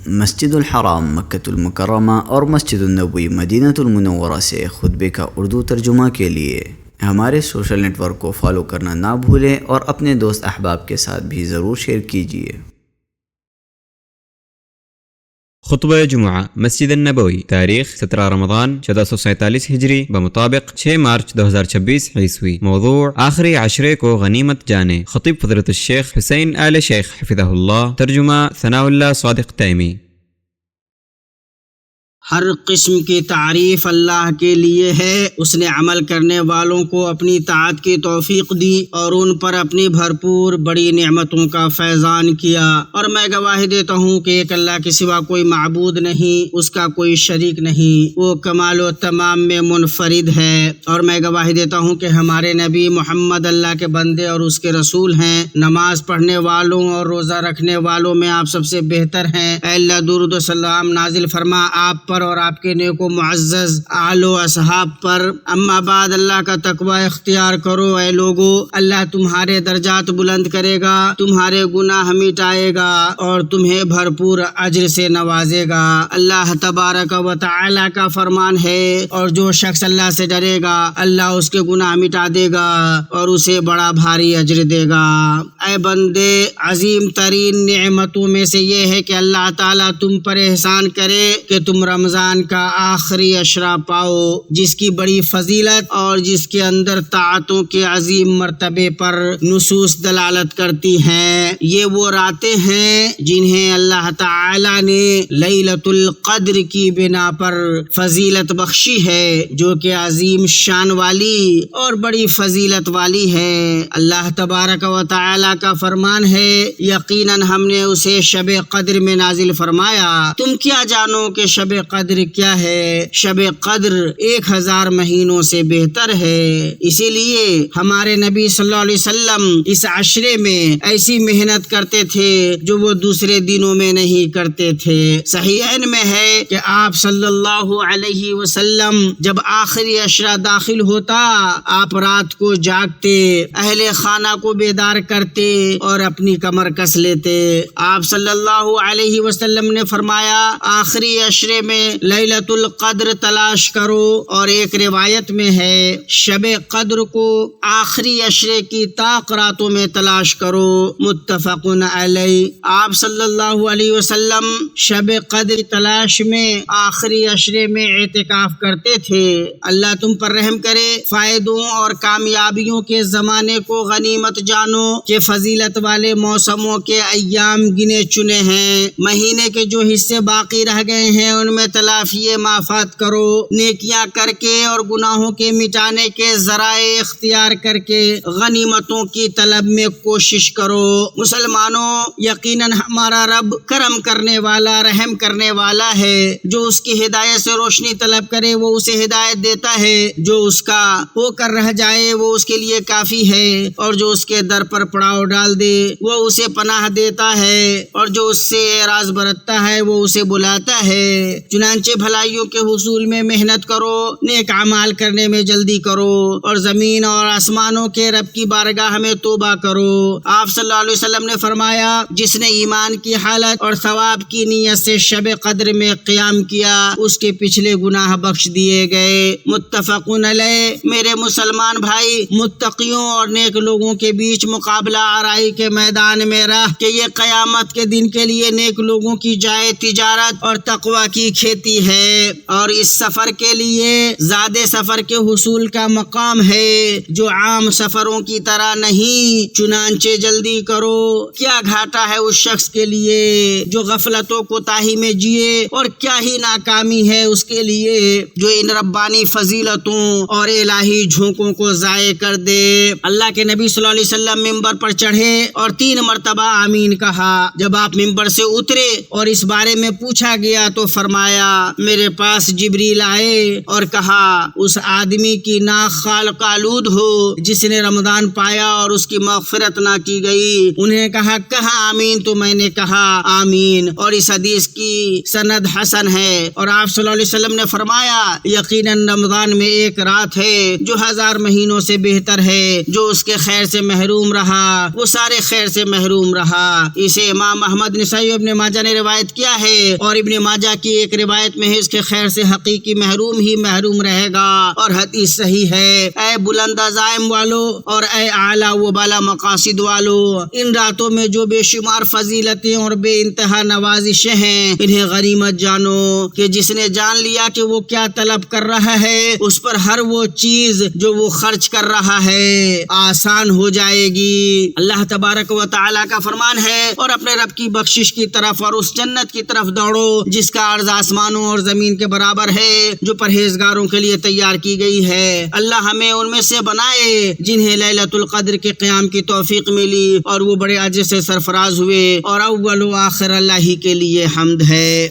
مسجد الحرام مکۃ المکرمہ اور مسجد النبوی مدینہ المنورہ سے خطبے کا اردو ترجمہ کے لیے ہمارے سوشل نیٹ ورک کو فالو کرنا نہ بھولیں اور اپنے دوست احباب کے ساتھ بھی ضرور شیئر کیجیے۔ خطبہ جمعہ مسجد النبوی، تاریخ 17 رمضان 1447 ہجری بمطابق 6 مارچ 2026 عیسوی۔ موضوع آخری عشرے کو غنیمت جانیں۔ خطیب فضیلت الشیخ حسین آل شیخ حفظہ اللہ، ترجمہ ثناء اللہ صادق تیمی۔ ہر قسم کی تعریف اللہ کے لیے ہے۔ اس نے عمل کرنے والوں کو اپنی طاعت کی توفیق دی اور ان پر اپنی بھرپور بڑی نعمتوں کا فیضان کیا، اور میں گواہی دیتا ہوں کہ ایک اللہ کے سوا کوئی معبود نہیں، اس کا کوئی شریک نہیں، وہ کمال و تمام میں منفرد ہے، اور میں گواہی دیتا ہوں کہ ہمارے نبی محمد اللہ کے بندے اور اس کے رسول ہیں۔ نماز پڑھنے والوں اور روزہ رکھنے والوں میں آپ سب سے بہتر ہیں۔ اے اللہ، درود و سلام نازل فرما آپ پر اور آپ کے نیک و معزز آل و اصحاب پر۔ اما بعد، اللہ کا تقوی اختیار کرو اے لوگو، اللہ تمہارے درجات بلند کرے گا، تمہارے گناہ مٹائے گا اور تمہیں بھرپور اجر سے نوازے گا۔ اللہ تبارک و تعالی کا فرمان ہے، اور جو شخص اللہ سے ڈرے گا اللہ اس کے گناہ مٹا دے گا اور اسے بڑا بھاری اجر دے گا۔ اے بندے، عظیم ترین نعمتوں میں سے یہ ہے کہ اللہ تعالیٰ تم پر احسان کرے کہ تم رمضان کا آخری عشرہ پاؤ، جس کی بڑی فضیلت اور جس کے اندر طاعتوں کے عظیم مرتبے پر نصوص دلالت کرتی ہیں۔ یہ وہ راتیں ہیں جنہیں اللہ تعالی نے لیلۃ القدر کی بنا پر فضیلت بخشی ہے، جو کہ عظیم شان والی اور بڑی فضیلت والی ہے۔ اللہ تبارک و تعالی کا فرمان ہے، یقیناً ہم نے اسے شب قدر میں نازل فرمایا۔ تم کیا جانو کہ شب قدر کیا ہے؟ شب قدر 1000 مہینوں سے بہتر ہے۔ اسی لیے ہمارے نبی صلی اللہ علیہ وسلم اس عشرے میں ایسی محنت کرتے تھے جو وہ دوسرے دنوں میں نہیں کرتے تھے۔ صحیحین میں ہے کہ آپ صلی اللہ علیہ وسلم جب آخری عشرہ داخل ہوتا، آپ رات کو جاگتے، اہل خانہ کو بیدار کرتے اور اپنی کمر کس لیتے۔ آپ صلی اللہ علیہ وسلم نے فرمایا، آخری عشرے میں لیلۃ القدر تلاش کرو، اور ایک روایت میں ہے شب قدر کو آخری عشرے کی طاق راتوں میں تلاش کرو، متفق علیہ۔ آپ صلی اللہ علیہ وسلم شب قدر تلاش میں آخری عشرے میں اعتکاف کرتے تھے۔ اللہ تم پر رحم کرے۔ فائدوں اور کامیابیوں کے زمانے کو غنیمت جانو کہ فضیلت والے موسموں کے ایام گنے چنے ہیں۔ مہینے کے جو حصے باقی رہ گئے ہیں ان میں تلافی مافات کرو، نیکیاں کر کے اور گناہوں کے مٹانے کے ذرائع اختیار کر کے غنیمتوں کی طلب میں کوشش کرو۔ مسلمانوں، یقیناً ہمارا رب کرم کرنے والا، رحم کرنے والا ہے۔ جو اس کی ہدایت سے روشنی طلب کرے وہ اسے ہدایت دیتا ہے، جو اس کا ہو کر رہ جائے وہ اس کے لیے کافی ہے، اور جو اس کے در پر پڑاؤ ڈال دے وہ اسے پناہ دیتا ہے، اور جو اس سے اعراض برتتا ہے وہ اسے بلاتا ہے۔ چنانچہ بھلائیوں کے حصول میں محنت کرو، نیک اعمال کرنے میں جلدی کرو، اور زمین اور آسمانوں کے رب کی بارگاہ میں توبہ کرو۔ آپ صلی اللہ علیہ وسلم نے فرمایا، جس نے ایمان کی حالت اور ثواب کی نیت سے شب قدر میں قیام کیا، اس کے پچھلے گناہ بخش دیے گئے، متفق علیہ۔ میرے مسلمان بھائی، متقیوں اور نیک لوگوں کے بیچ مقابلہ آرائی کے میدان میں رہ کہ یہ قیامت کے دن کے لیے نیک لوگوں کی جائے تجارت اور تقوی کی کھیتی ہے، اور اس سفر کے لیے زیادہ سفر کے حصول کا مقام ہے جو عام سفروں کی طرح نہیں، چنانچہ جلدی کرو۔ کیا گھاٹا ہے اس شخص کے لیے جو غفلت و کوتاہی میں جیے، اور کیا ہی ناکامی ہے اس کے لیے جو ان ربانی فضیلتوں اور الہی جھونکوں کو ضائع کر دے۔ اللہ کے نبی صلی اللہ علیہ وسلم ممبر پر چڑھے اور 3 مرتبہ آمین کہا۔ جب آپ ممبر سے اترے اور اس بارے میں پوچھا گیا تو فرمایا، فرمایا میرے پاس جبریل آئے اور کہا اس آدمی کی ناک خالق آلود ہو جس نے رمضان پایا اور اس کی مغفرت نہ کی گئی۔ انہیں کہا آمین، تو میں نے کہا آمین، اور اس حدیث کی سند حسن ہے۔ اور آپ صلی اللہ علیہ وسلم نے فرمایا یقیناً رمضان میں ایک رات ہے جو 1000 مہینوں سے بہتر ہے، جو اس کے خیر سے محروم رہا وہ سارے خیر سے محروم رہا۔ اسے امام احمد، نسائی ابن ماجہ نے روایت کیا ہے، اور ابن ماجہ کی ایک روایت میں ہے اس کے خیر سے حقیقی محروم ہی محروم رہے گا، اور حدیث صحیح ہے۔ اے بلند عزائم والو اور اے اعلیٰ و بالا مقاصد والو، ان راتوں میں جو بے شمار فضیلتیں اور بے انتہا نوازشیں ہیں انہیں غنیمت جانو کہ جس نے جان لیا کہ وہ کیا طلب کر رہا ہے اس پر ہر وہ چیز جو وہ خرچ کر رہا ہے آسان ہو جائے گی۔ اللہ تبارک و تعالیٰ کا فرمان ہے اور اپنے رب کی بخشش کی طرف اور اس جنت کی طرف دوڑو جس کا عرض آسمانوں اور زمین کے برابر ہے، جو پرہیزگاروں کے لیے تیار کی گئی ہے۔ اللہ ہمیں ان میں سے بنائے جنہیں لیلۃ القدر کے قیام کی توفیق ملی اور وہ بڑے اجر سے سرفراز ہوئے، اور اول و آخر اللہ ہی کے لیے حمد ہے۔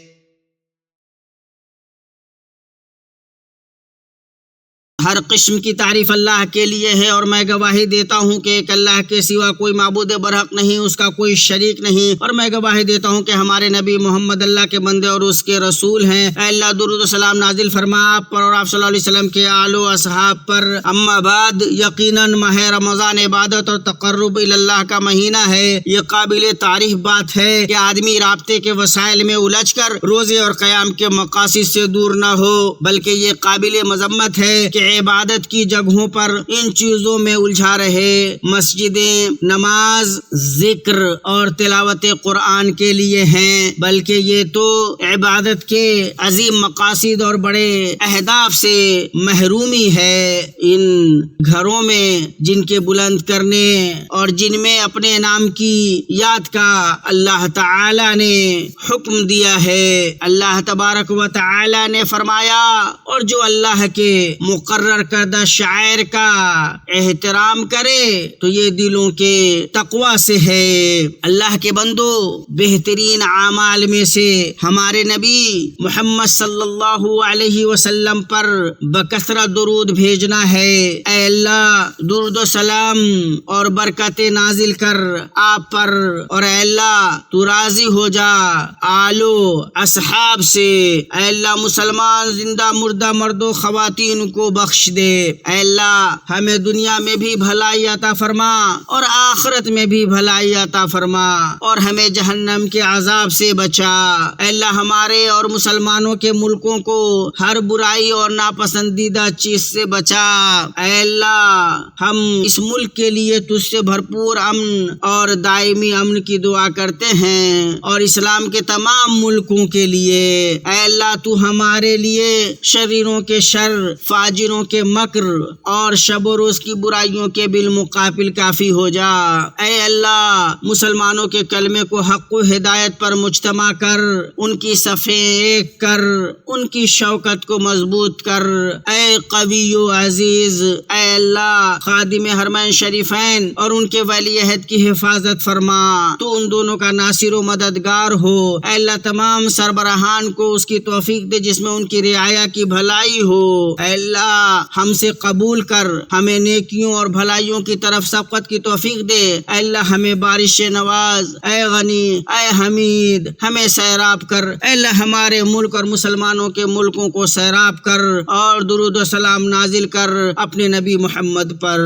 ہر قسم کی تعریف اللہ کے لیے ہے، اور میں گواہی دیتا ہوں کہ ایک اللہ کے سوا کوئی معبود برحق نہیں، اس کا کوئی شریک نہیں، اور میں گواہی دیتا ہوں کہ ہمارے نبی محمد اللہ کے بندے اور اس کے رسول ہیں۔ اے اللہ درود و سلام نازل فرما آپ پر اور آپ صلی اللہ علیہ وسلم کے آل و اصحاب پر۔ اما بعد، یقیناً ماہ رمضان عبادت اور تقرب اللہ کا مہینہ ہے۔ یہ قابل تعریف بات ہے کہ آدمی رابطے کے وسائل میں الجھ کر روزے اور قیام کے مقاصد سے دور نہ ہو، بلکہ یہ قابل مذمت ہے کہ عبادت کی جگہوں پر ان چیزوں میں الجھا رہے۔ مسجدیں نماز، ذکر اور تلاوت قرآن کے لیے ہیں، بلکہ یہ تو عبادت کے عظیم مقاصد اور بڑے اہداف سے محرومی ہے۔ ان گھروں میں جن کے بلند کرنے اور جن میں اپنے نام کی یاد کا اللہ تعالی نے حکم دیا ہے، اللہ تبارک و تعالی نے فرمایا اور جو اللہ کے مقرر کردہ شاعر کا احترام کرے تو یہ دلوں کے تقوی سے ہے۔ اللہ کے بندو، بہترین اعمال میں سے ہمارے نبی محمد صلی اللہ علیہ وسلم پر بکثرت درود بھیجنا ہے۔ اے اللہ درود و سلام اور برکت نازل کر آپ پر، اور اے اللہ تو راضی ہو جا آلو اصحاب سے۔ اے اللہ مسلمان زندہ مردہ مرد و خواتین کو بخش دے۔ اے اللہ ہمیں دنیا میں بھی بھلائی عطا فرما اور آخرت میں بھی بھلائی عطا فرما، اور ہمیں جہنم کے عذاب سے بچا۔ اے اللہ ہمارے اور مسلمانوں کے ملکوں کو ہر برائی اور ناپسندیدہ چیز سے بچا۔ اے اللہ ہم اس ملک کے لیے تجھ سے بھرپور امن اور دائمی امن کی دعا کرتے ہیں، اور اسلام کے تمام ملکوں کے لیے۔ اے اللہ تو ہمارے لیے شریروں کے شر، فاجروں کے مکر اور شب و روز کی برائیوں کے بالمقابل کافی ہو جا۔ اے اللہ مسلمانوں کے کلمے کو حق و ہدایت پر مجتمع کر، ان کی صفیں ایک کر، ان کی شوکت کو مضبوط کر۔ اے قوی و عزیز، اے اللہ خادم حرمین شریفین اور ان کے ولی عہد کی حفاظت فرما، تو ان دونوں کا ناصر و مددگار ہو۔ اے اللہ تمام سربراہان کو اس کی توفیق دے جس میں ان کی رعایا کی بھلائی ہو۔ اے اللہ ہم سے قبول کر، ہمیں نیکیوں اور بھلائیوں کی طرف سبقت کی توفیق دے۔ اے اللہ ہمیں بارش نواز، اے غنی، اے حمید ہمیں سیراب کر۔ اے اللہ ہمارے ملک اور مسلمانوں کے ملکوں کو سیراب کر، اور درود و سلام نازل کر اپنے نبی محمد پر۔